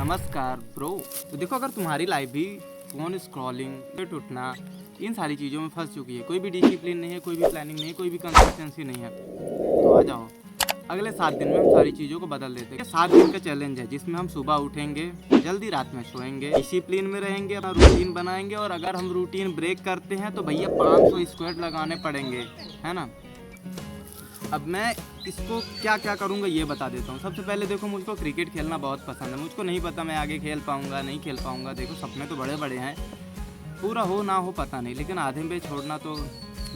नमस्कार ब्रो। तो देखो, अगर तुम्हारी लाइफ भी फ़ोन स्क्रॉलिंग उठना इन सारी चीज़ों में फंस चुकी है, कोई भी डिसिप्लिन नहीं है, कोई भी प्लानिंग नहीं है, कोई भी कंसिस्टेंसी नहीं है, तो आ जाओ अगले 7 दिन में हम सारी चीज़ों को बदल देते हैं। 7 दिन का चैलेंज है जिसमें हम सुबह उठेंगे, जल्दी रात में सोएंगे, डिसिप्लिन में रहेंगे, अपना रूटीन बनाएंगे। और अगर हम रूटीन ब्रेक करते हैं तो भैया 500 स्क्वाट लगाने पड़ेंगे, है ना। अब मैं इसको क्या क्या करूँगा ये बता देता हूँ। सबसे पहले देखो, मुझको क्रिकेट खेलना बहुत पसंद है। मुझको नहीं पता मैं आगे खेल पाऊँगा नहीं खेल पाऊँगा। देखो, सपने तो बड़े बड़े हैं, पूरा हो ना हो पता नहीं, लेकिन आधे में छोड़ना तो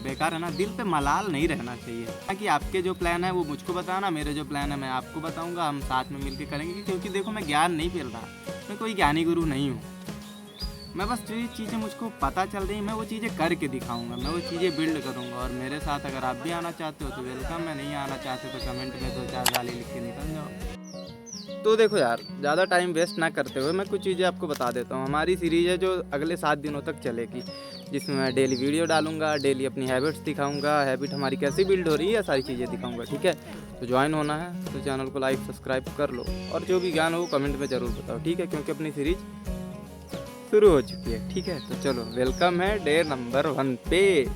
बेकार है ना। दिल पे मलाल नहीं रहना चाहिए। ताकि आपके जो प्लान है वो मुझको बताना, मेरे जो प्लान है मैं आपको बताऊँगा, हम साथ में मिलकर करेंगे। क्योंकि देखो, मैं ज्ञान नहीं फैल रहा, मैं कोई ज्ञानी गुरु नहीं हूँ। मैं बस जो चीज़ें मुझको पता चल रही मैं वो चीज़ें करके दिखाऊंगा, मैं वो चीज़ें बिल्ड करूंगा। और मेरे साथ अगर आप भी आना चाहते हो तो वेलकम है, नहीं आना चाहते तो कमेंट में 2-4 गाली लिख के निकल जाओ। तो देखो यार, ज़्यादा टाइम वेस्ट ना करते हुए मैं कुछ चीज़ें आपको बता देता हूँ। हमारी सीरीज़ है जो अगले 7 दिनों तक चलेगी, जिसमें मैं डेली वीडियो डालूंगा, डेली अपनी हैबिट्स दिखाऊंगा, हैबिट हमारी कैसी बिल्ड हो रही है, सारी चीज़ें दिखाऊंगा। ठीक है, तो ज्वाइन होना है तो चैनल को लाइक सब्सक्राइब कर लो, और जो भी ज्ञान हो कमेंट में ज़रूर बताओ। ठीक है, क्योंकि अपनी सीरीज़ शुरू हो चुकी है। ठीक है, तो चलो, वेलकम है डे नंबर 1 पे।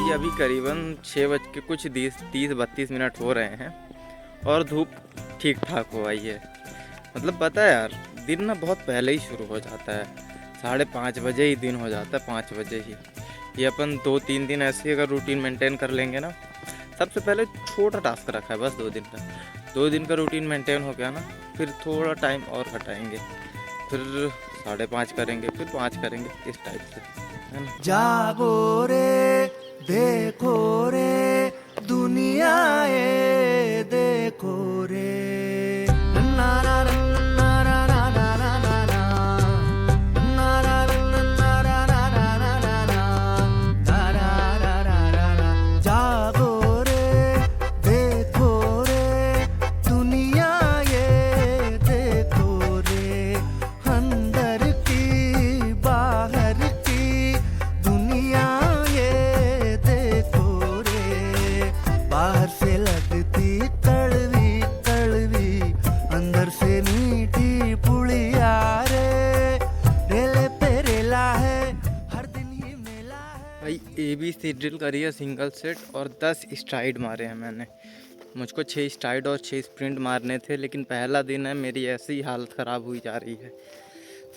अभी करीबन 6:30 हो रहे हैं और धूप ठीक ठाक हो आई है। मतलब पता है यार, दिन ना बहुत पहले ही शुरू हो जाता है, 5:30 बजे ही दिन हो जाता है, 5 बजे ही। ये अपन 2-3 दिन ऐसे ही अगर रूटीन मेंटेन कर लेंगे ना। सबसे पहले छोटा टास्क रखा है, बस 2 दिन का। 2 दिन का रूटीन मेंटेन हो गया ना, फिर थोड़ा टाइम और घटाएंगे, फिर 5:30 करेंगे, फिर 5 करेंगे, इस टाइप से, है ना। जागो रे, देखो रे, दुनिया ये देखो रे। ना ना ना ना ना ना ना ना ना ना ना ना ना ना ना ना। जागो रे, देखो रे, दुनिया ये देखो रे। अंदर की बाहर की दुनिया ये देखो रे। बाहर से लगती कड़वी कड़वी, अंदर से मीठी पुड़िया रे। रेले पे रेला है, हर दिन ही मेला है। भाई ABC ड्रिल करी है सिंगल सेट, और 10 स्ट्राइड मारे हैं मैंने। मुझको 6 स्ट्राइड और 6 स्प्रिंट मारने थे, लेकिन पहला दिन है, मेरी ऐसी हालत ख़राब हुई जा रही है,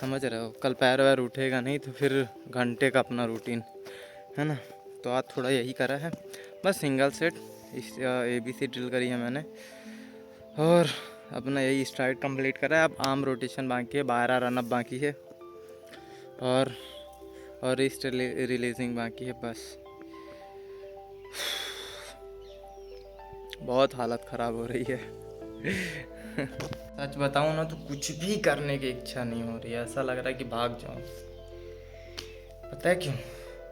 समझ रहे हो। कल पैर वैर उठेगा नहीं तो फिर घंटे का अपना रूटीन, है ना। तो आज थोड़ा यही करा है, बस सिंगल सेट ABC ड्रिल करी है मैंने, और अपना यही स्ट्राइड कंप्लीट करा है। अब आर्म रोटेशन बाकी है, 12 रनअप बाकी है, और रिस्ट रिलीजिंग बाकी है। बस बहुत हालत ख़राब हो रही है। सच बताऊँ ना तो कुछ भी करने की इच्छा नहीं हो रही है, ऐसा लग रहा है कि भाग जाऊँ। पता है क्यों?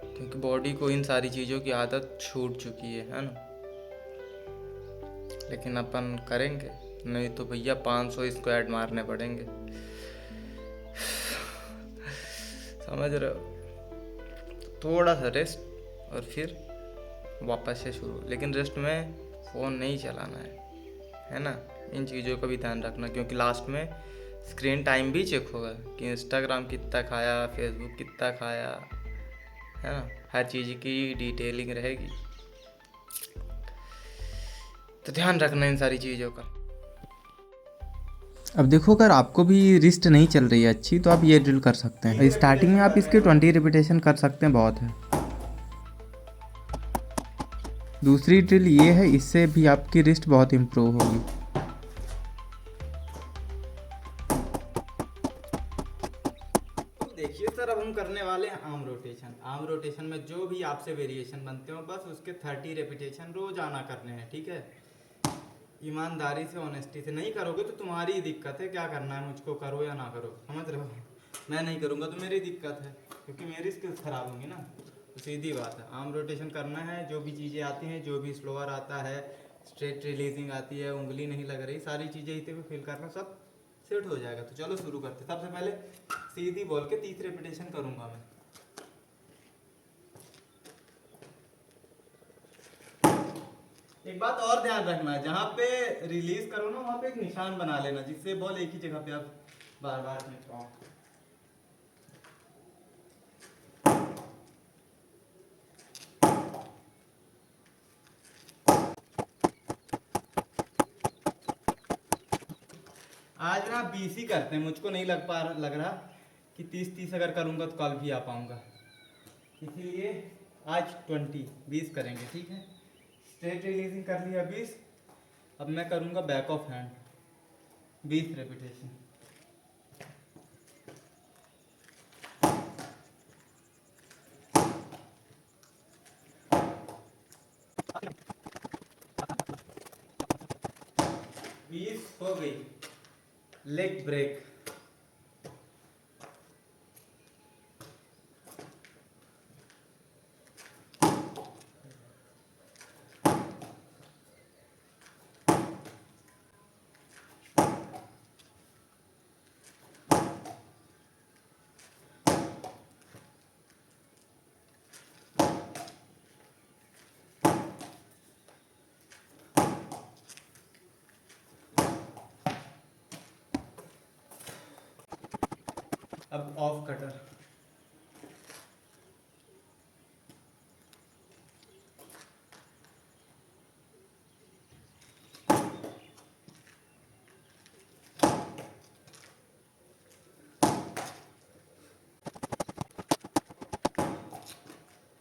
क्योंकि बॉडी को इन सारी चीज़ों की आदत छूट चुकी है ना। लेकिन अपन करेंगे, नहीं तो भैया 500 स्क्वाट मारने पड़ेंगे, समझ रहे हो। थोड़ा सा रेस्ट और फिर वापस से शुरू, लेकिन रेस्ट में फ़ोन नहीं चलाना है ना। इन चीज़ों का भी ध्यान रखना, क्योंकि लास्ट में स्क्रीन टाइम भी चेक होगा कि इंस्टाग्राम कितना खाया, फेसबुक कितना खाया, है ना। हर चीज़ की डिटेलिंग रहेगी, तो ध्यान रखना इन सारी चीज़ों का। अब देखो, अगर आपको भी रिस्ट नहीं चल रही है अच्छी, तो आप ये ड्रिल कर सकते हैं। स्टार्टिंग में आप इसके 20 रिपीटेशन कर सकते हैं, बहुत है। दूसरी ड्रिल ये है, इससे भी आपकी रिस्ट बहुत इम्प्रूव होगी। देखिए सर, अब हम करने वाले हैं आर्म रोटेशन। आर्म रोटेशन में जो भी आपसे वेरिएशन बनते हो, बस उसके 30 रेपिटेशन रोजाना करने हैं। ठीक है, ईमानदारी से, ऑनेस्टी से। नहीं करोगे तो तुम्हारी दिक्कत है, क्या करना है मुझको करो या ना करो, समझ रहे हो। मैं नहीं करूँगा तो मेरी दिक्कत है, क्योंकि मेरी स्किल्स ख़राब होंगी ना। तो सीधी बात है, आर्म रोटेशन करना है। जो भी चीज़ें आती हैं, जो भी स्लोअर आता है, स्ट्रेट रिलीजिंग आती है, उंगली नहीं लग रही, सारी चीज़ें इतने को फील करना, सब सेट हो जाएगा। तो चलो शुरू करते। सबसे पहले सीधी बोल के 30 रेपिटेशन करूँगा मैं। एक बात और ध्यान रखना है, जहाँ पे रिलीज करो ना वहाँ पे एक निशान बना लेना, जिससे बॉल एक ही जगह पे आप बार बार फेंक पाओ। आज ना 20 ही करते हैं, मुझको नहीं लग रहा कि 30 अगर करूँगा तो कल भी आ पाऊँगा, इसीलिए आज 20 करेंगे, ठीक है। स्ट्रेट रिलीजिंग कर लिया 20। अब मैं करूँगा बैक ऑफ हैंड 20 रेपिटेशन। हो गई। लेग ब्रेक, अब ऑफ कटर,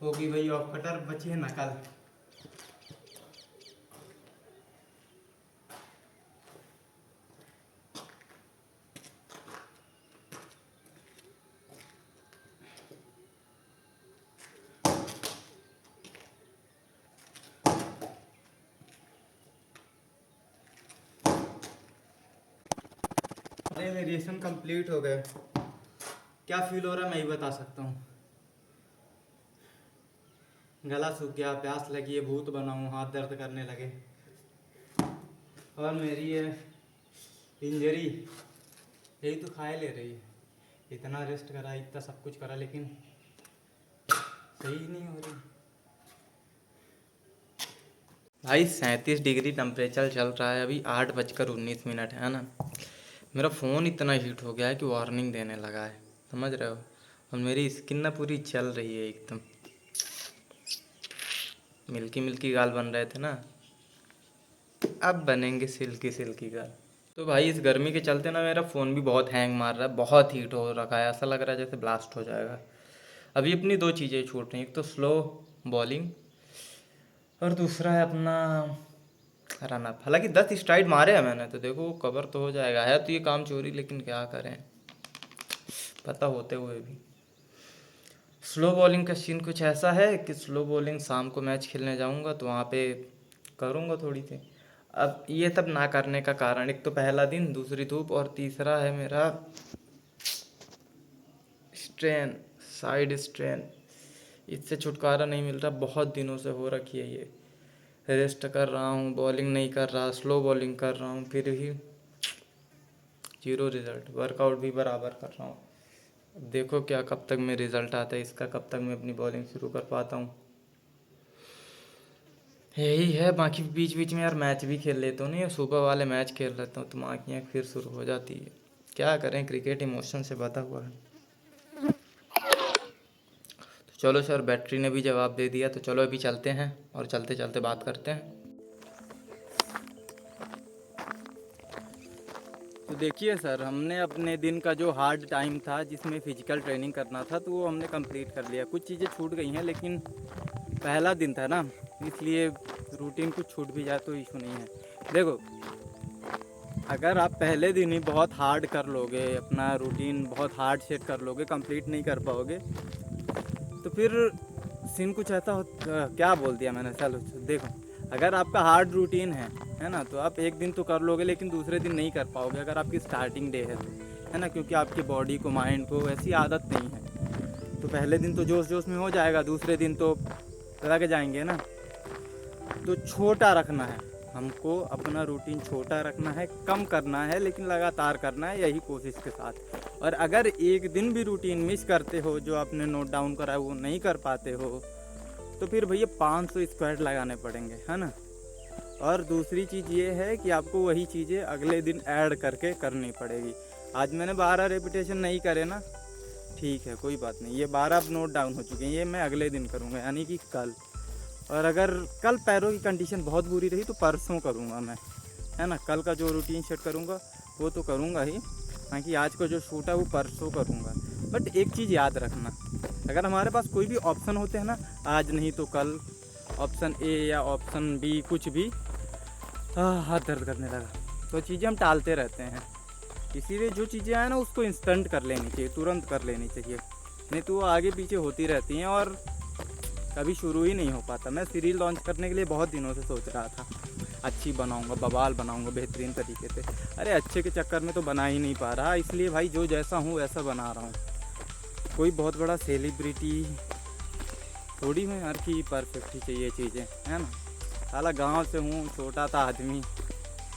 होगी भाई ऑफ कटर। बची है नकल। अरे वेरिएशन कंप्लीट हो गए। क्या फील हो रहा है मैं ही बता सकता हूँ। गला सूख गया, प्यास लगी है, भूत बना हूँ, हाथ दर्द करने लगे, और मेरी ये इंजरी यही तो खाए ले रही है। इतना रेस्ट करा, इतना सब कुछ करा, लेकिन सही नहीं हो रही भाई। 37 डिग्री टेम्परेचर चल रहा है, अभी 8:19 है ना। मेरा फ़ोन इतना हीट हो गया है कि वार्निंग देने लगा है, समझ रहे हो। और मेरी स्किन ना पूरी चल रही है एकदम। मिल्की मिल्की गाल बन रहे थे ना, अब बनेंगे सिल्की सिल्की गाल। तो भाई इस गर्मी के चलते ना मेरा फ़ोन भी बहुत हैंग मार रहा है, बहुत हीट हो रखा है, ऐसा लग रहा है जैसे ब्लास्ट हो जाएगा। अभी अपनी 2 चीज़ें छूट रही हैं, एक तो स्लो बॉलिंग और दूसरा है अपना रन अप। हालांकि 10 स्ट्राइड मारे हैं मैंने, तो देखो कवर तो हो जाएगा। है तो ये काम चोरी, लेकिन क्या करें, पता होते हुए भी। स्लो बॉलिंग का सीन कुछ ऐसा है कि स्लो बॉलिंग शाम को मैच खेलने जाऊंगा तो वहाँ पे करूँगा थोड़ी सी। अब ये सब ना करने का कारण, एक तो पहला दिन, दूसरी धूप, और तीसरा है मेरा स्ट्रेन, साइड स्ट्रेन। इससे छुटकारा नहीं मिल रहा, बहुत दिनों से हो रखी है ये। रेस्ट कर रहा हूँ, बॉलिंग नहीं कर रहा, स्लो बॉलिंग कर रहा हूँ, फिर भी 0 रिज़ल्ट। वर्कआउट भी बराबर कर रहा हूँ। देखो क्या कब तक में रिज़ल्ट आता है इसका, कब तक मैं अपनी बॉलिंग शुरू कर पाता हूँ, यही है। बाकी बीच बीच में यार मैच भी खेल लेता हूँ, नहीं सुबह वाले मैच खेल लेता हूँ तो आँखें फिर शुरू हो जाती है। क्या करें, क्रिकेट इमोशन से बता हुआ है। तो चलो सर, बैटरी ने भी जवाब दे दिया, तो चलो अभी चलते हैं और चलते चलते बात करते हैं। तो देखिए सर, हमने अपने दिन का जो हार्ड टाइम था जिसमें फ़िज़िकल ट्रेनिंग करना था, तो वो हमने कंप्लीट कर लिया। कुछ चीज़ें छूट गई हैं, लेकिन पहला दिन था ना, इसलिए रूटीन कुछ छूट भी जाए तो इशू नहीं है। देखो, अगर आप पहले दिन ही बहुत हार्ड कर लोगे, अपना रूटीन बहुत हार्ड सेट कर लोगे, कंप्लीट नहीं कर पाओगे, तो फिर सीन कुछ ऐसा हो। क्या बोल दिया मैंने, चलो देखो, अगर आपका हार्ड रूटीन है ना, तो आप एक दिन तो कर लोगे, लेकिन दूसरे दिन नहीं कर पाओगे अगर आपकी स्टार्टिंग डे है तो। है ना, क्योंकि आपकी बॉडी को, माइंड को ऐसी आदत नहीं है। तो पहले दिन तो जोश जोश में हो जाएगा, दूसरे दिन तो लग जाएंगे ना। तो छोटा रखना है हमको, अपना रूटीन छोटा रखना है, कम करना है, लेकिन लगातार करना है, यही कोशिश के साथ। और अगर एक दिन भी रूटीन मिस करते हो, जो आपने नोट डाउन करा है वो नहीं कर पाते हो, तो फिर भैया 500 स्क्वाट लगाने पड़ेंगे, है ना। और दूसरी चीज़ ये है कि आपको वही चीज़ें अगले दिन ऐड करके करनी पड़ेगी। आज मैंने 12 रेपिटेशन नहीं करे ना, ठीक है, कोई बात नहीं, ये 12 अब नोट डाउन हो चुके हैं, ये मैं अगले दिन करूँगा, यानी कि कल। और अगर कल पैरों की कंडीशन बहुत बुरी रही तो परसों करूँगा मैं, है ना। कल का जो रूटीन सेट करूँगा वो तो करूँगा ही, बाकी आज का जो शूट है वो परसों करूँगा। बट एक चीज़ याद रखना, अगर हमारे पास कोई भी ऑप्शन होते हैं ना, आज नहीं तो कल, ऑप्शन ए या ऑप्शन बी, कुछ भी, हाथ दर्द करने लगा, तो चीज़ें हम टालते रहते हैं। इसीलिए जो चीज़ें आए ना उसको इंस्टेंट कर लेनी चाहिए, तुरंत कर लेनी चाहिए, नहीं तो वो आगे पीछे होती रहती हैं और कभी शुरू ही नहीं हो पाता। मैं सीरीज लॉन्च करने के लिए बहुत दिनों से सोच रहा था, अच्छी बनाऊंगा, बवाल बनाऊंगा बेहतरीन तरीके से। अरे अच्छे के चक्कर में तो बना ही नहीं पा रहा, इसलिए भाई जो जैसा हूँ वैसा बना रहा हूँ। कोई बहुत बड़ा सेलिब्रिटी थोड़ी हूँ यार कि परफेक्ट ही चाहिए चीज़ें, है ना। साला गांव से हूँ, छोटा सा आदमी,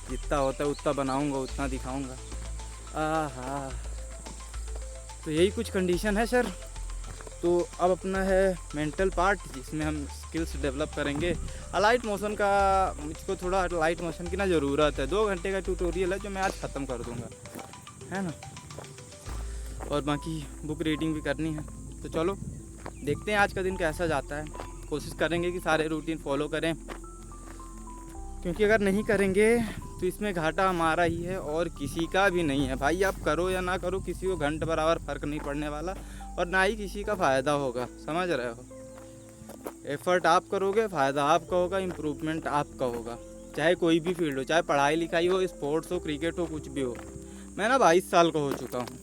जितना होता है उतना बनाऊंगा, उतना दिखाऊंगा। आहा, तो यही कुछ कंडीशन है सर। तो अब अपना है मेंटल पार्ट, जिसमें हम स्किल्स डेवलप करेंगे। लाइट मोशन का मुझको थोड़ा लाइट मोशन की ना ज़रूरत है, 2 घंटे का ट्यूटोरियल है जो मैं आज ख़त्म कर दूंगा, है ना। और बाकी बुक रीडिंग भी करनी है। तो चलो देखते हैं आज का दिन कैसा जाता है। कोशिश करेंगे कि सारे रूटीन फॉलो करें, क्योंकि अगर नहीं करेंगे तो इसमें घाटा हमारा ही है और किसी का भी नहीं है भाई। आप करो या ना करो, किसी को घंटे बराबर फ़र्क नहीं पड़ने वाला और ना ही किसी का फ़ायदा होगा, समझ रहे हो। एफ़र्ट आप करोगे, फ़ायदा आपका होगा, इम्प्रूवमेंट आपका होगा, चाहे कोई भी फील्ड हो, चाहे पढ़ाई लिखाई हो, स्पोर्ट्स हो, क्रिकेट हो, कुछ भी हो। मैं ना 22 साल का हो चुका हूँ,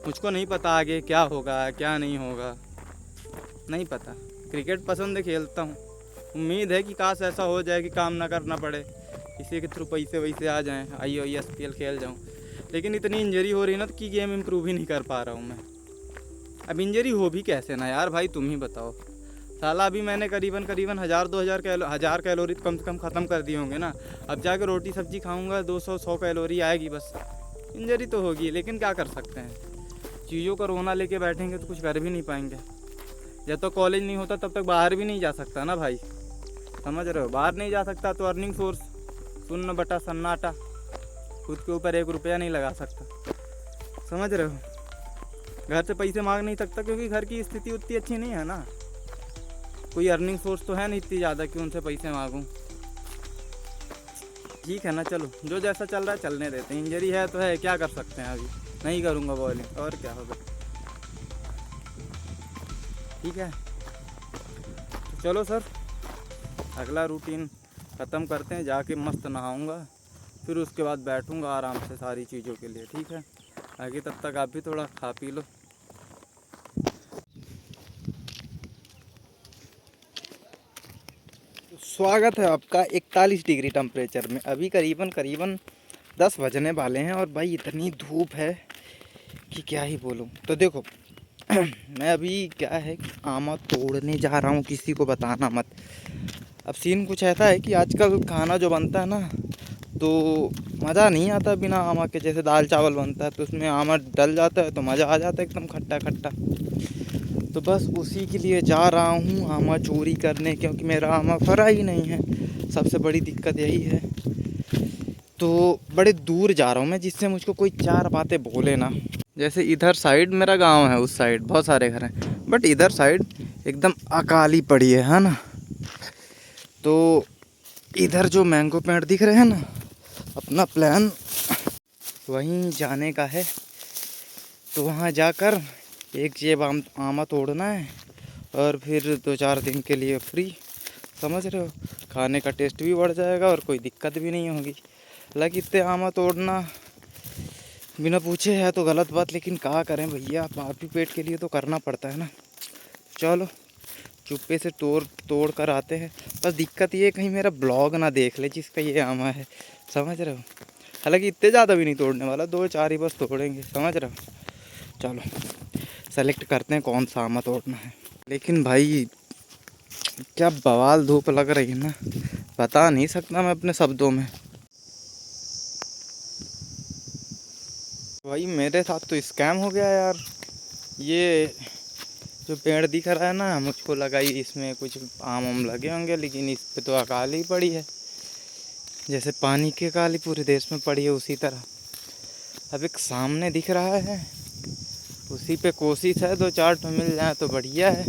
मुझको नहीं पता आगे क्या होगा क्या नहीं होगा, नहीं पता। क्रिकेट पसंद है, खेलता हूँ, उम्मीद है कि काश ऐसा हो जाए कि काम ना करना पड़े, किसी के थ्रू पैसे वैसे आ जाएँ, IOSPL खेल जाऊँ। लेकिन इतनी इंजरी हो रही ना कि गेम इम्प्रूव ही नहीं कर पा रहा हूँ मैं। अब इंजरी हो भी कैसे ना यार भाई, तुम ही बताओ। साला अभी मैंने करीबन 1000 कैलोरी कम से कम ख़त्म कर दिए होंगे ना। अब जाकर रोटी सब्जी खाऊंगा, 200-100 कैलोरी आएगी बस। इंजरी तो होगी, लेकिन क्या कर सकते हैं, चीज़ों का रोना लेके बैठेंगे तो कुछ कर भी नहीं पाएंगे। जब तक कॉलेज नहीं होता तब तक बाहर भी नहीं जा सकता ना भाई, समझ रहे हो। बाहर नहीं जा सकता तो अर्निंग सोर्स शून्य बटा सन्नाटा, खुद के ऊपर 1 रुपया नहीं लगा सकता, समझ रहे हो। घर से पैसे मांग नहीं सकता क्योंकि घर की स्थिति उतनी अच्छी नहीं है ना, कोई अर्निंग सोर्स तो है नहीं इतनी ज़्यादा कि उनसे पैसे मांगूं। ठीक है ना, चलो जो जैसा चल रहा है चलने देते हैं। इंजरी है तो है, क्या कर सकते हैं, अभी नहीं करूँगा बॉलिंग, और क्या होगा। ठीक है, तो चलो सर अगला रूटीन ख़त्म करते हैं, जाके मस्त नहाऊंगा, फिर उसके बाद बैठूंगा आराम से सारी चीज़ों के लिए। ठीक है, आगे तब तक आप भी थोड़ा खा पी लो। स्वागत है आपका 41 डिग्री टेम्परेचर में। अभी करीबन 10 बजने वाले हैं और भाई इतनी धूप है कि क्या ही बोलूं। तो देखो मैं अभी क्या है कि आमा तोड़ने जा रहा हूं, किसी को बताना मत। अब सीन कुछ ऐसा है कि आजकल खाना जो बनता है ना तो मज़ा नहीं आता बिना आमा के। जैसे दाल चावल बनता है तो उसमें आमा डल जाता है तो मज़ा आ जाता है एकदम खट्टा खट्टा। तो बस उसी के लिए जा रहा हूँ आमा चोरी करने, क्योंकि मेरा आमा फरा ही नहीं है। सबसे बड़ी दिक्कत यही है। तो बड़े दूर जा रहा हूँ मैं, जिससे मुझको कोई 4 बातें बोले ना। जैसे इधर साइड मेरा गांव है, उस साइड बहुत सारे घर हैं, बट इधर साइड एकदम अकाली पड़ी है ना। तो इधर जो मैंगो पेड़ दिख रहे हैं ना, अपना प्लान वहीं जाने का है। तो वहाँ जाकर एक जेब आमा तोड़ना है और फिर 2-4 दिन के लिए फ्री, समझ रहे हो। खाने का टेस्ट भी बढ़ जाएगा और कोई दिक्कत भी नहीं होगी। हालांकि इतने आमा तोड़ना बिना पूछे है तो गलत बात, लेकिन क्या करें भैया, पापी पेट के लिए तो करना पड़ता है ना। चलो चुप्पे से तोड़ कर आते हैं। बस दिक्कत ये कहीं मेरा ब्लॉग ना देख ले जिसका ये आमा है, समझ रहे हो। हालांकि इतने ज़्यादा भी नहीं तोड़ने वाला, 2-4 ही बस तोड़ेंगे, समझ रहे हो। चलो सेलेक्ट करते हैं कौन सा आम तोड़ना है। लेकिन भाई क्या बवाल धूप लग रही है ना, बता नहीं सकता मैं अपने शब्दों में। भाई मेरे साथ तो स्कैम हो गया यार। ये जो पेड़ दिख रहा है ना, मुझको लगा ही इसमें कुछ आम लगे होंगे, लेकिन इस पे तो अकाल ही पड़ी है। जैसे पानी की अकाल ही पूरे देश में पड़ी है, उसी तरह अब एक सामने दिख रहा है, उसी पे कोशिश है 2-4 तो मिल जाए तो बढ़िया है,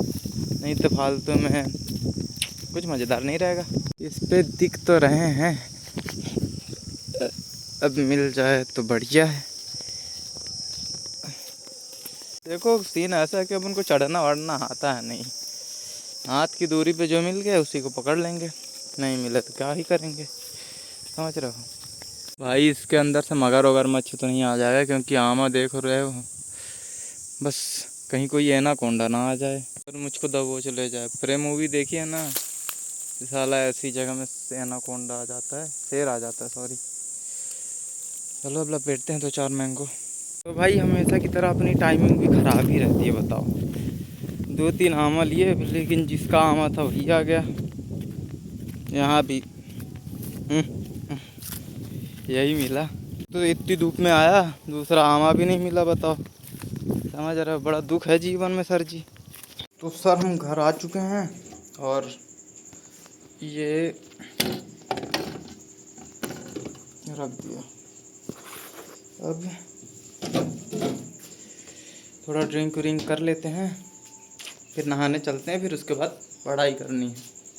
नहीं तो फालतू में कुछ मज़ेदार नहीं रहेगा। इस पे दिख तो रहे हैं, अब मिल जाए तो बढ़िया है। देखो सीन ऐसा है कि अब उनको चढ़ना वढ़ना आता है नहीं, हाथ की दूरी पे जो मिल गया उसी को पकड़ लेंगे, नहीं मिले तो क्या ही करेंगे, समझ रहे हो। भाई इसके अंदर से मगर वगर मच्छी तो नहीं आ जाएगा, क्योंकि आमा देख रहे हो, बस कहीं कोई एनाकोंडा ना आ जाए और मुझको दबोच ले जाए। प्रेम मूवी देखी है ना, साला ऐसी जगह में एनाकोंडा आ जाता है, शेर आ जाता है सॉरी। चलो अब लपेटते हैं 2-4 मैंगो। तो भाई हमेशा की तरह अपनी टाइमिंग भी ख़राब ही रहती है, बताओ। 2-3 आमा लिए, लेकिन जिसका आमा था वही आ गया। यहाँ भी यही मिला, तो इतनी धूप में आया, दूसरा आमा भी नहीं मिला, बताओ। समझ रहे हो, बड़ा दुख है जीवन में सर जी। तो सर हम घर आ चुके हैं और ये रख दिया। अब थोड़ा ड्रिंक व्रिंक कर लेते हैं, फिर नहाने चलते हैं, फिर उसके बाद पढ़ाई करनी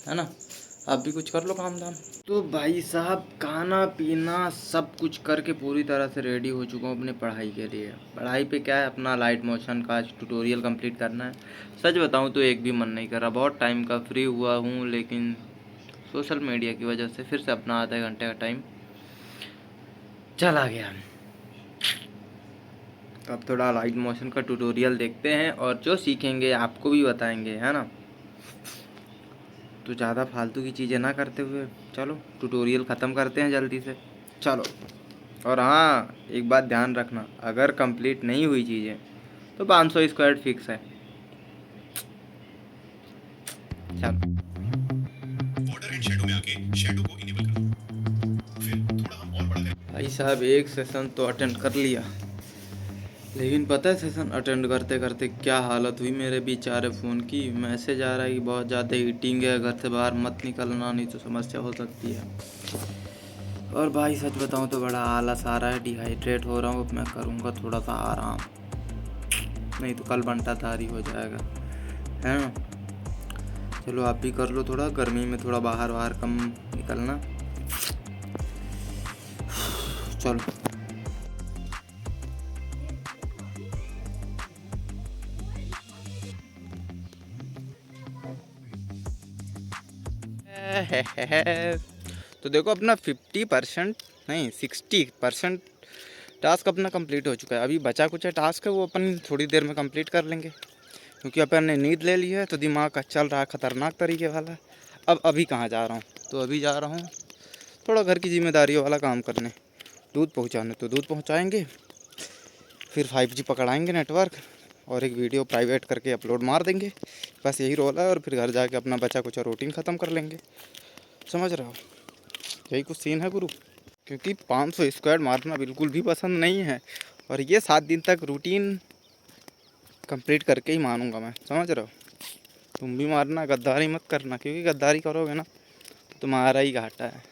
है ना। आप भी कुछ कर लो काम धाम। तो भाई साहब खाना पीना सब कुछ करके पूरी तरह से रेडी हो चुका हूँ अपने पढ़ाई के लिए। पढ़ाई पे क्या है, अपना लाइट मोशन का ट्यूटोरियल कंप्लीट करना है। सच बताऊँ तो एक भी मन नहीं कर रहा, बहुत टाइम का फ्री हुआ हूँ, लेकिन सोशल मीडिया की वजह से फिर से अपना आधे घंटे का टाइम चला गया। तो अब थोड़ा लाइट मोशन का ट्यूटोरियल देखते हैं और जो सीखेंगे आपको भी बताएंगे, है ना। तो ज़्यादा फालतू की चीज़ें ना करते हुए चलो ट्यूटोरियल ख़त्म करते हैं जल्दी से, चलो। और हाँ एक बात ध्यान रखना, अगर कंप्लीट नहीं हुई चीज़ें तो 500 स्क्वायर फिक्स है, चलो। बॉर्डर एंड शैडो में आके शैडो को इनेबल करो, फिर थोड़ा हम और बड़ा करें। भाई साहब एक सेशन तो अटेंड कर लिया, लेकिन पता है सेशन अटेंड करते करते क्या हालत हुई मेरे बेचारे फ़ोन की। मैसेज आ रहा है कि बहुत ज़्यादा हीटिंग है, घर से बाहर मत निकलना नहीं तो समस्या हो सकती है। और भाई सच बताऊं तो बड़ा आलस आ रहा है, डिहाइड्रेट हो रहा हूँ। अब मैं करूँगा थोड़ा सा आराम, नहीं तो कल बंटा तारी हो जाएगा, है ना। चलो आप भी कर लो, थोड़ा गर्मी में थोड़ा बाहर कम निकलना, चलो। तो देखो अपना 50% नहीं 60% टास्क अपना कंप्लीट हो चुका है। अभी बचा कुछ है टास्क है, वो अपन थोड़ी देर में कंप्लीट कर लेंगे, क्योंकि अपन ने नींद ले ली है तो दिमाग का चल रहा है ख़तरनाक तरीके वाला। अब अभी कहाँ जा रहा हूँ, तो अभी जा रहा हूँ थोड़ा घर की जिम्मेदारियों वाला काम करने, दूध पहुँचाने तो दूध पहुँचाएँगे, फिर 5G पकड़ाएँगे नेटवर्क, और एक वीडियो प्राइवेट करके अपलोड मार देंगे। बस यही रोल है, और फिर घर जाके अपना बचा कुछ रूटीन ख़त्म कर लेंगे, समझ रहे हो। यही कुछ सीन है गुरु, क्योंकि 500 स्क्वायर मारना बिल्कुल भी पसंद नहीं है, और ये 7 दिन तक रूटीन कंप्लीट करके ही मानूंगा मैं, समझ रहे हो। तुम भी मारना, गद्दारी मत करना, क्योंकि गद्दारी करोगे ना तो तुम्हारा ही घाटा है,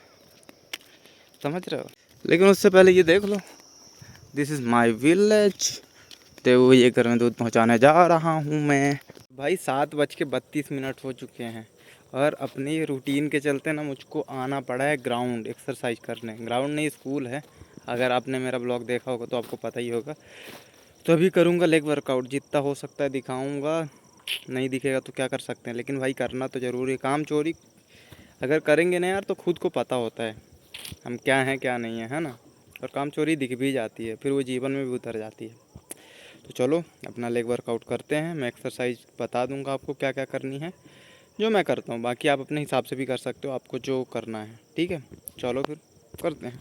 समझ रहे हो। लेकिन उससे पहले ये देख लो, दिस इज़ माई विलेज। तो ये घर में दूध पहुंचाने जा रहा हूं मैं। भाई 7:32 हो चुके हैं, और अपनी रूटीन के चलते ना मुझको आना पड़ा है ग्राउंड एक्सरसाइज करने। ग्राउंड नहीं, स्कूल है। अगर आपने मेरा ब्लॉग देखा होगा तो आपको पता ही होगा। तो अभी करूँगा लेग वर्कआउट, जितना हो सकता है दिखाऊँगा, नहीं दिखेगा तो क्या कर सकते हैं, लेकिन भाई करना तो ज़रूरी है। काम चोरी अगर करेंगे ना यार तो खुद को पता होता है हम क्या हैं क्या नहीं है ना। और काम चोरी दिख भी जाती है, फिर वो जीवन में भी उतर जाती है। तो चलो अपना लेग वर्कआउट करते हैं। मैं एक्सरसाइज बता दूंगा आपको क्या क्या करनी है, जो मैं करता हूँ। बाकी आप अपने हिसाब से भी कर सकते हो, आपको जो करना है, ठीक है। चलो फिर करते हैं।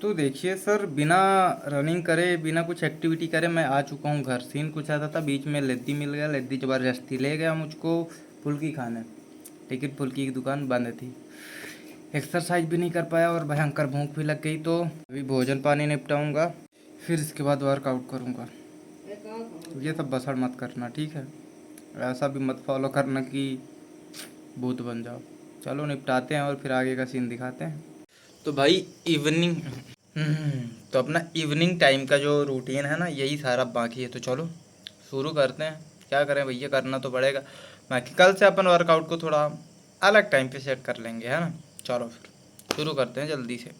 तो देखिए सर, बिना रनिंग करे, बिना कुछ एक्टिविटी करे मैं आ चुका हूँ घर। सीन कुछ ऐसा था, बीच में लद्दी मिल गया, लद्दी ज़बरदस्ती ले गया मुझको फुल्की खाने, लेकिन फुल्की की दुकान बंद थी। एक्सरसाइज भी नहीं कर पाया और भयंकर भूख भी लग गई। तो अभी भोजन पानी निपटाऊंगा, फिर इसके बाद वर्कआउट करूंगा। ये सब बसड़ मत करना, ठीक है? ऐसा भी मत फॉलो करना कि भूत बन जाओ। चलो निपटाते हैं और फिर आगे का सीन दिखाते हैं। तो भाई इवनिंग तो अपना इवनिंग टाइम का जो रूटीन है ना, यही सारा बाकी है। तो चलो शुरू करते हैं। क्या करें भैया, करना तो पड़ेगा। बाकी कल से अपन वर्कआउट को थोड़ा अलग टाइम पे सेट कर लेंगे, है ना? चलो फिर शुरू करते हैं जल्दी से।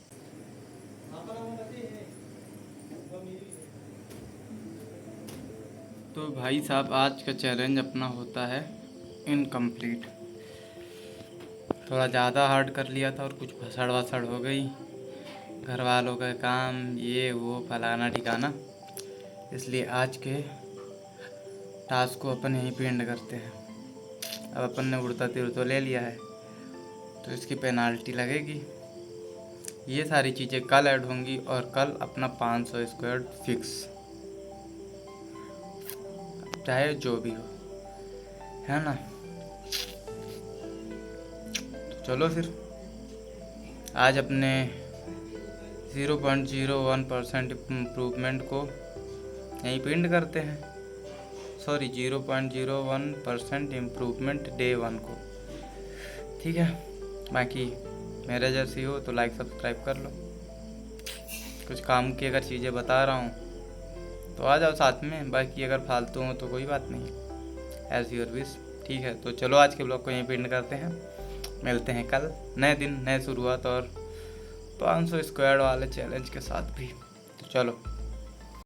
तो भाई साहब, आज का चैलेंज अपना होता है इनकम्प्लीट। थोड़ा ज़्यादा हार्ड कर लिया था और कुछ भसड़ वसड़ हो गई, घर वालों का काम, ये वो फलाना ठिकाना। इसलिए आज के टास्क को अपन यहीं पे एंड करते हैं। अब अपन ने उड़ता तीर तो ले लिया है, तो इसकी पेनाल्टी लगेगी। ये सारी चीज़ें कल ऐड होंगी और कल अपना 500 स्क्वायर फिक्स, चाहे जो भी हो, है ना? तो चलो फिर आज अपने 0.01% इम्प्रूवमेंट को यहीं पे एंड करते हैं। सॉरी, 0.01% इम्प्रूवमेंट डे 1 को, ठीक है? बाकी मेरे जैसी हो तो लाइक सब्सक्राइब कर लो। कुछ काम की अगर चीज़ें बता रहा हूँ तो आ जाओ साथ में, बाकी अगर फालतू हो तो कोई बात नहीं, एज योर विश, ठीक है? तो चलो आज के ब्लॉग को यहीं पे एंड करते हैं। मिलते हैं कल, नए दिन, नए शुरुआत और 500 स्क्वायर वाले चैलेंज के साथ भी। तो चलो।